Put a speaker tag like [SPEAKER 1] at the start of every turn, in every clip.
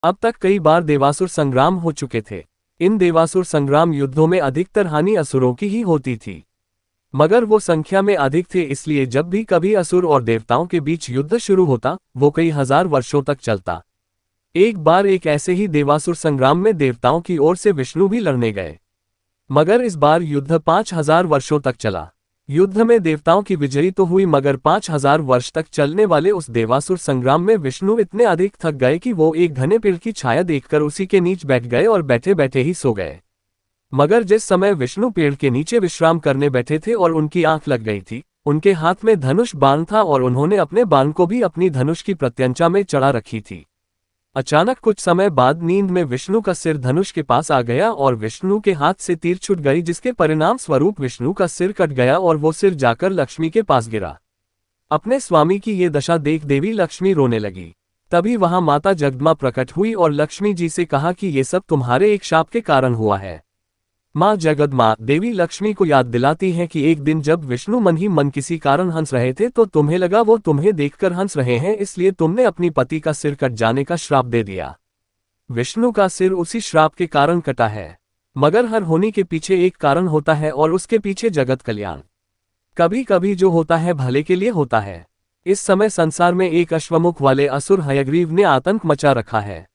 [SPEAKER 1] अब तक कई बार देवासुर संग्राम हो चुके थे। इन देवासुर संग्राम युद्धों में अधिकतर हानि असुरों की ही होती थी, मगर वो संख्या में अधिक थे, इसलिए जब भी कभी असुर और देवताओं के बीच युद्ध शुरू होता वो कई हजार वर्षों तक चलता। एक बार एक ऐसे ही देवासुर संग्राम में देवताओं की ओर से विष्णु भी लड़ने गए, मगर इस बार युद्ध 5000 वर्षों तक चला। युद्ध में देवताओं की विजयी तो हुई, मगर 5000 वर्ष तक चलने वाले उस देवासुर संग्राम में विष्णु इतने अधिक थक गए कि वो एक घने पेड़ की छाया देखकर उसी के नीचे बैठ गए और बैठे बैठे ही सो गए। मगर जिस समय विष्णु पेड़ के नीचे विश्राम करने बैठे थे और उनकी आंख लग गई थी, उनके हाथ में धनुष बाण था और उन्होंने अपने बाण को भी अपनी धनुष की प्रत्यंचा में चढ़ा रखी थी। अचानक कुछ समय बाद नींद में विष्णु का सिर धनुष के पास आ गया और विष्णु के हाथ से तीर छूट गई, जिसके परिणाम स्वरूप विष्णु का सिर कट गया और वो सिर जाकर लक्ष्मी के पास गिरा। अपने स्वामी की ये दशा देख देवी लक्ष्मी रोने लगी। तभी वहां माता जगदम्बा प्रकट हुई और लक्ष्मी जी से कहा कि ये सब तुम्हारे एक शाप के कारण हुआ है। माँ जगदम्बा देवी लक्ष्मी को याद दिलाती हैं कि एक दिन जब विष्णु मन ही मन किसी कारण हंस रहे थे तो तुम्हें लगा वो तुम्हें देखकर हंस रहे हैं, इसलिए तुमने अपनी पति का सिर कट जाने का श्राप दे दिया। विष्णु का सिर उसी श्राप के कारण कटा है, मगर हर होने के पीछे एक कारण होता है और उसके पीछे जगत कल्याण। कभी कभी जो होता है भले के लिए होता है। इस समय संसार में एक अश्वमुख वाले असुर हयग्रीव ने आतंक मचा रखा है।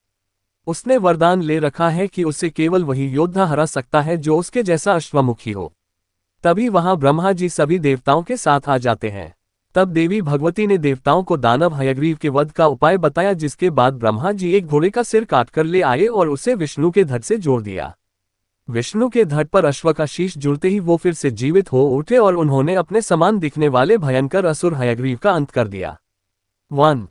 [SPEAKER 1] उसने वरदान ले रखा है कि उसे केवल वही योद्धा हरा सकता है जो उसके जैसा अश्वमुखी हो। तभी वहां ब्रह्मा जी सभी देवताओं के साथ आ जाते हैं। तब देवी भगवती ने देवताओं को दानव हयग्रीव के वध का उपाय बताया, जिसके बाद ब्रह्मा जी एक घोड़े का सिर काटकर ले आए और उसे विष्णु के धड़ से जोड़ दिया। विष्णु के धड़ पर अश्व का शीश जुड़ते ही वो फिर से जीवित हो उठे और उन्होंने अपने समान दिखने वाले भयंकर असुर हयग्रीव का अंत कर दिया। 1